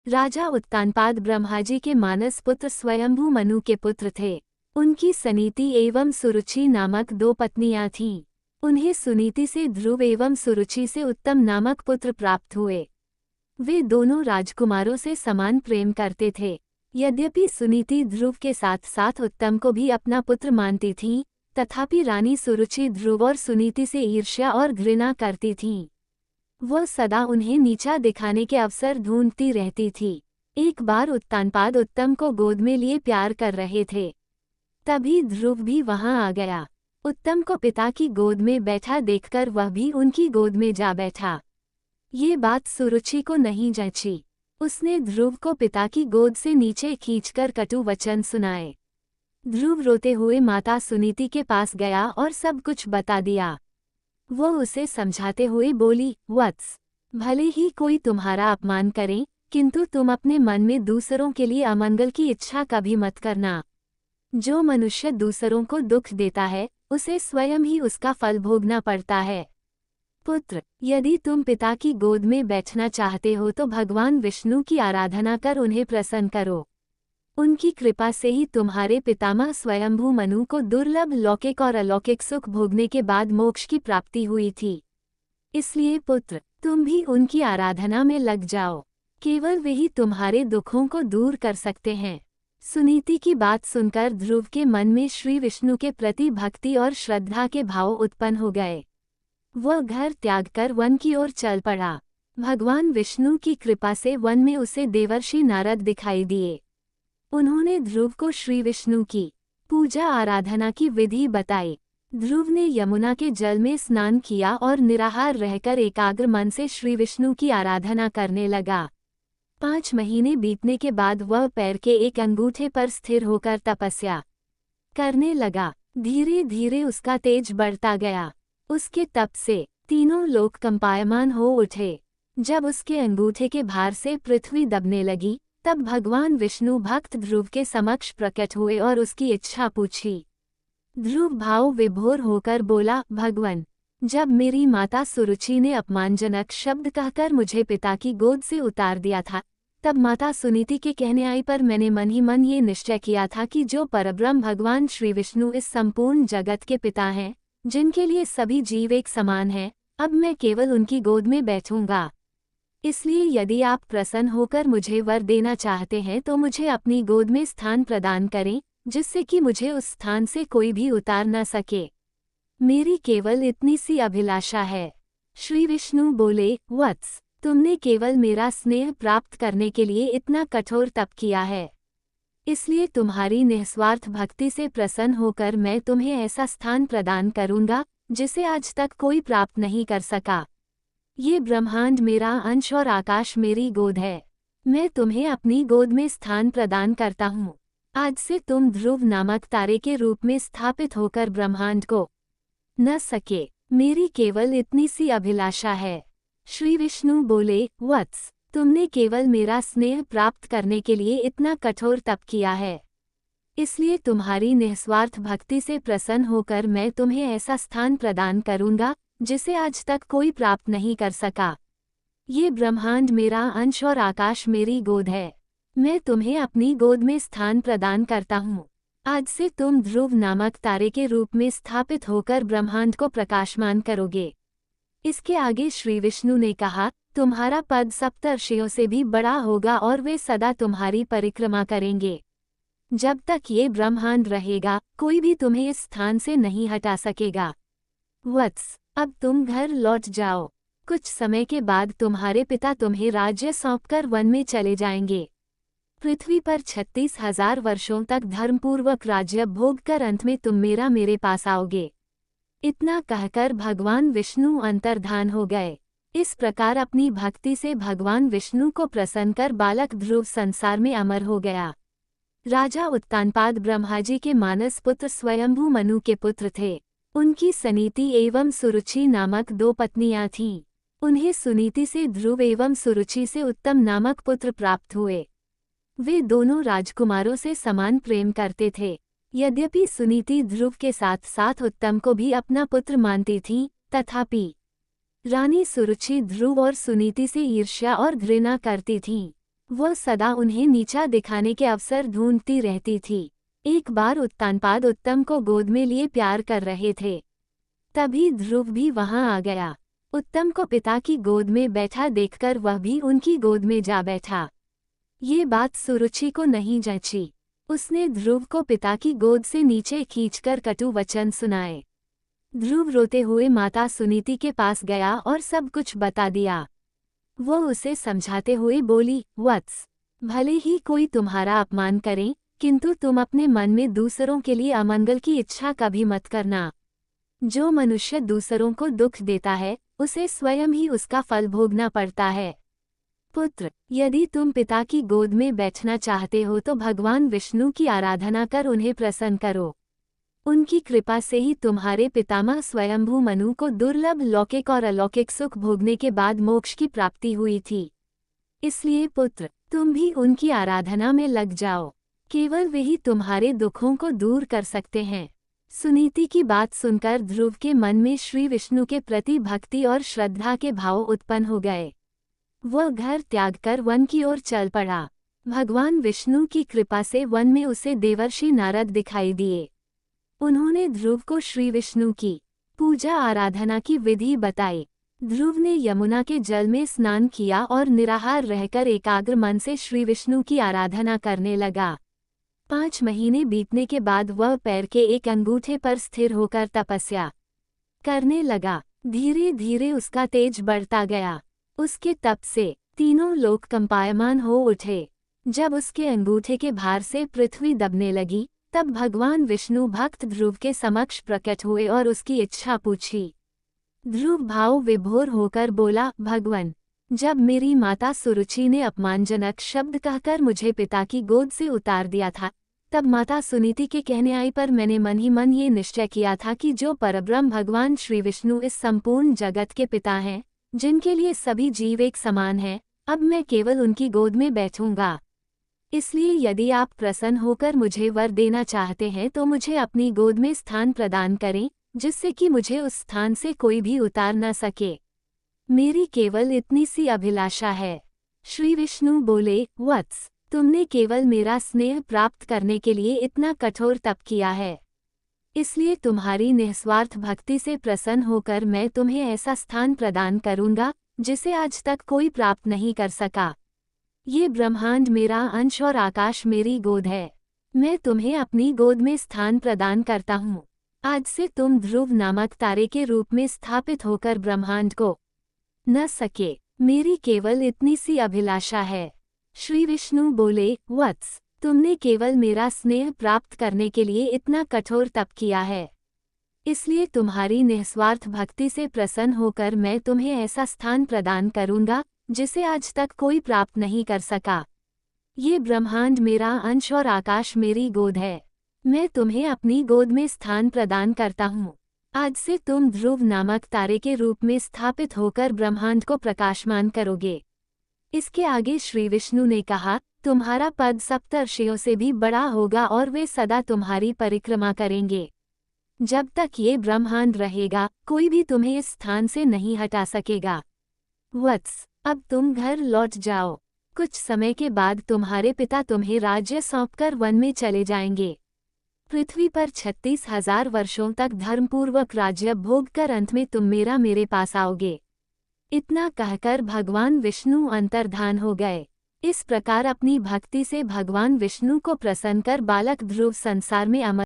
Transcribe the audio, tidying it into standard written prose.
राजा उत्तानपाद ब्रह्माजी के मानस पुत्र स्वयंभू मनु के पुत्र थे। उनकी सनीति एवं सुरुचि नामक दो पत्नियां थीं। उन्हें सुनीति से ध्रुव एवं सुरुचि से उत्तम नामक पुत्र प्राप्त हुए। वे दोनों राजकुमारों से समान प्रेम करते थे। यद्यपि सुनीति ध्रुव के साथ साथ उत्तम को भी अपना पुत्र मानती थीं, तथापि रानी सुरुचि ध्रुव और सुनीति से ईर्ष्या और घृणा करती थीं। वह सदा उन्हें नीचा दिखाने के अवसर ढूंढती रहती थी। एक बार उत्तानपाद उत्तम को गोद में लिए प्यार कर रहे थे। तभी ध्रुव भी वहां आ गया। उत्तम को पिता की गोद में बैठा देखकर वह भी उनकी गोद में जा बैठा। ये बात सुरुचि को नहीं जची। उसने ध्रुव को पिता की गोद से नीचे खींचकर कटु वचन सुनाए। ध्रुव रोते हुए माता सुनीति के पास गया और सब कुछ बता दिया। वो उसे समझाते हुए बोली, वत्स, भले ही कोई तुम्हारा अपमान करे, किंतु तुम अपने मन में दूसरों के लिए अमंगल की इच्छा कभी मत करना। जो मनुष्य दूसरों को दुख देता है, उसे स्वयं ही उसका फल भोगना पड़ता है। पुत्र, यदि तुम पिता की गोद में बैठना चाहते हो तो भगवान विष्णु की आराधना कर उन्हें प्रसन्न करो। उनकी कृपा से ही तुम्हारे पितामह स्वयंभू मनु को दुर्लभ लौकिक और अलौकिक सुख भोगने के बाद मोक्ष की प्राप्ति हुई थी। इसलिए पुत्र, तुम भी उनकी आराधना में लग जाओ। केवल वही तुम्हारे दुखों को दूर कर सकते हैं। सुनीति की बात सुनकर ध्रुव के मन में श्री विष्णु के प्रति भक्ति और श्रद्धा के भाव उत्पन्न हो गए। वह घर त्यागकर वन की ओर चल पड़ा। भगवान विष्णु की कृपा से वन में उसे देवर्षि नारद दिखाई दिए। उन्होंने ध्रुव को श्री विष्णु की पूजा आराधना की विधि बताई। ध्रुव ने यमुना के जल में स्नान किया और निराहार रहकर एकाग्र मन से श्री विष्णु की आराधना करने लगा। 5 महीने बीतने के बाद वह पैर के एक अंगूठे पर स्थिर होकर तपस्या करने लगा। धीरे धीरे उसका तेज बढ़ता गया। उसके तप से तीनों लोक कंपायमान हो उठे। जब उसके अंगूठे के भार से पृथ्वी दबने लगी, तब भगवान विष्णु भक्त ध्रुव के समक्ष प्रकट हुए और उसकी इच्छा पूछी। ध्रुव भाव विभोर होकर बोला, भगवन, जब मेरी माता सुरुचि ने अपमानजनक शब्द कहकर मुझे पिता की गोद से उतार दिया था, तब माता सुनीति के कहने आई पर मैंने मन ही मन ये निश्चय किया था कि जो परब्रह्म भगवान श्री विष्णु इस संपूर्ण जगत के पिता हैं, जिनके लिए सभी जीव एक समान हैं, अब मैं केवल उनकी गोद में बैठूंगा। इसलिए यदि आप प्रसन्न होकर मुझे वर देना चाहते हैं तो मुझे अपनी गोद में स्थान प्रदान करें, जिससे कि मुझे उस स्थान से कोई भी उतार न सके। मेरी केवल इतनी सी अभिलाषा है। श्री विष्णु बोले, वत्स, तुमने केवल मेरा स्नेह प्राप्त करने के लिए इतना कठोर तप किया है। इसलिए तुम्हारी निस्वार्थ भक्ति से प्रसन्न होकर मैं तुम्हें ऐसा स्थान प्रदान करूंगा, जिसे आज तक कोई प्राप्त नहीं कर सका। ये ब्रह्मांड मेरा अंश और आकाश मेरी गोद है। मैं तुम्हें अपनी गोद में स्थान प्रदान करता हूँ। आज से तुम ध्रुव नामक तारे के रूप में स्थापित होकर ब्रह्मांड को न सके। मेरी केवल इतनी सी अभिलाषा है। श्री विष्णु बोले, वत्स, तुमने केवल मेरा स्नेह प्राप्त करने के लिए इतना कठोर तप किया है। इसलिए तुम्हारी निस्वार्थ भक्ति से प्रसन्न होकर मैं तुम्हें ऐसा स्थान प्रदान करूंगा, जिसे आज तक कोई प्राप्त नहीं कर सका। ये ब्रह्मांड मेरा अंश और आकाश मेरी गोद है। मैं तुम्हें अपनी गोद में स्थान प्रदान करता हूँ। आज से तुम ध्रुव नामक तारे के रूप में स्थापित होकर ब्रह्मांड को प्रकाशमान करोगे। इसके आगे श्री विष्णु ने कहा, तुम्हारा पद सप्तर्षियों से भी बड़ा होगा और वे सदा तुम्हारी परिक्रमा करेंगे। जब तक ये ब्रह्मांड रहेगा, कोई भी तुम्हें इस स्थान से नहीं हटा सकेगा। वत्स, अब तुम घर लौट जाओ। कुछ समय के बाद तुम्हारे पिता तुम्हें राज्य सौंपकर वन में चले जाएंगे। पृथ्वी पर 36,000 वर्षों तक धर्मपूर्वक राज्य भोग कर अंत में तुम मेरे पास आओगे। इतना कहकर भगवान विष्णु अंतर्धान हो गए। इस प्रकार अपनी भक्ति से भगवान विष्णु को प्रसन्न कर बालक ध्रुव संसार में अमर हो गया। राजा उत्तानपाद ब्रह्माजी के मानस पुत्र स्वयंभू मनु के पुत्र थे। उनकी सनीति एवं सुरुचि नामक दो पत्नियां थीं। उन्हें सुनीति से ध्रुव एवं सुरुचि से उत्तम नामक पुत्र प्राप्त हुए। वे दोनों राजकुमारों से समान प्रेम करते थे। यद्यपि सुनीति ध्रुव के साथ साथ उत्तम को भी अपना पुत्र मानती थीं, तथापि रानी सुरुचि ध्रुव और सुनीति से ईर्ष्या और घृणा करती थीं। वह सदा उन्हें नीचा दिखाने के अवसर ढूंढती रहती थी। एक बार उत्तानपाद उत्तम को गोद में लिए प्यार कर रहे थे। तभी ध्रुव भी वहां आ गया। उत्तम को पिता की गोद में बैठा देखकर वह भी उनकी गोद में जा बैठा। ये बात सुरुचि को नहीं जची। उसने ध्रुव को पिता की गोद से नीचे खींचकर कटु वचन सुनाए। ध्रुव रोते हुए माता सुनीति के पास गया और सब कुछ बता दिया। वो उसे समझाते हुए बोली, वत्स, भले ही कोई तुम्हारा अपमान करे, किंतु तुम अपने मन में दूसरों के लिए अमंगल की इच्छा कभी मत करना। जो मनुष्य दूसरों को दुख देता है, उसे स्वयं ही उसका फल भोगना पड़ता है। पुत्र, यदि तुम पिता की गोद में बैठना चाहते हो तो भगवान विष्णु की आराधना कर उन्हें प्रसन्न करो। उनकी कृपा से ही तुम्हारे पितामह स्वयंभू मनु को दुर्लभ लौकिक और अलौकिक सुख भोगने के बाद मोक्ष की प्राप्ति हुई थी। इसलिए पुत्र, तुम भी उनकी आराधना में लग जाओ। केवल वे ही तुम्हारे दुखों को दूर कर सकते हैं। सुनीति की बात सुनकर ध्रुव के मन में श्री विष्णु के प्रति भक्ति और श्रद्धा के भाव उत्पन्न हो गए। वह घर त्यागकर वन की ओर चल पड़ा। भगवान विष्णु की कृपा से वन में उसे देवर्षि नारद दिखाई दिए। उन्होंने ध्रुव को श्री विष्णु की पूजा आराधना की विधि बताई। ध्रुव ने यमुना के जल में स्नान किया और निराहार रहकर एकाग्र मन से श्री विष्णु की आराधना करने लगा। 5 महीने बीतने के बाद वह पैर के एक अंगूठे पर स्थिर होकर तपस्या करने लगा। धीरे धीरे उसका तेज बढ़ता गया। उसके तप से तीनों लोक कंपायमान हो उठे। जब उसके अंगूठे के भार से पृथ्वी दबने लगी, तब भगवान विष्णु भक्त ध्रुव के समक्ष प्रकट हुए और उसकी इच्छा पूछी। ध्रुव भाव विभोर होकर बोला, भगवन, जब मेरी माता सुरुचि ने अपमानजनक शब्द कहकर मुझे पिता की गोद से उतार दिया था, तब माता सुनीति के कहने आई पर मैंने मन ही मन ये निश्चय किया था कि जो परब्रह्म भगवान श्री विष्णु इस संपूर्ण जगत के पिता हैं, जिनके लिए सभी जीव एक समान हैं, अब मैं केवल उनकी गोद में बैठूंगा। इसलिए यदि आप प्रसन्न होकर मुझे वर देना चाहते हैं तो मुझे अपनी गोद में स्थान प्रदान करें, जिससे कि मुझे उस स्थान से कोई भी उतार न सके। मेरी केवल इतनी सी अभिलाषा है। श्री विष्णु बोले, वत्स, तुमने केवल मेरा स्नेह प्राप्त करने के लिए इतना कठोर तप किया है। इसलिए तुम्हारी निस्वार्थ भक्ति से प्रसन्न होकर मैं तुम्हें ऐसा स्थान प्रदान करूंगा, जिसे आज तक कोई प्राप्त नहीं कर सका। ये ब्रह्मांड मेरा अंश और आकाश मेरी गोद है। मैं तुम्हें अपनी गोद में स्थान प्रदान करता हूँ। आज से तुम ध्रुव नामक तारे के रूप में स्थापित होकर ब्रह्मांड को न सके। मेरी केवल इतनी सी अभिलाषा है। श्री विष्णु बोले, वत्स, तुमने केवल मेरा स्नेह प्राप्त करने के लिए इतना कठोर तप किया है। इसलिए तुम्हारी निस्वार्थ भक्ति से प्रसन्न होकर मैं तुम्हें ऐसा स्थान प्रदान करूंगा, जिसे आज तक कोई प्राप्त नहीं कर सका। ये ब्रह्मांड मेरा अंश और आकाश मेरी गोद है। मैं तुम्हें अपनी गोद में स्थान प्रदान करता हूँ। आज से तुम ध्रुव नामक तारे के रूप में स्थापित होकर ब्रह्मांड को प्रकाशमान करोगे। इसके आगे श्री विष्णु ने कहा, तुम्हारा पद सप्तर्षियों से भी बड़ा होगा और वे सदा तुम्हारी परिक्रमा करेंगे। जब तक ये ब्रह्मांड रहेगा, कोई भी तुम्हें इस स्थान से नहीं हटा सकेगा। वत्स, अब तुम घर लौट जाओ। कुछ समय के बाद तुम्हारे पिता तुम्हें राज्य सौंपकर वन में चले जाएंगे। पृथ्वी पर 36,000 वर्षों तक धर्मपूर्वक राज्य भोग कर अंत में तुम मेरे पास आओगे। इतना कहकर भगवान विष्णु अंतर्धान हो गए। इस प्रकार अपनी भक्ति से भगवान विष्णु को प्रसन्न कर बालक ध्रुव संसार में अमर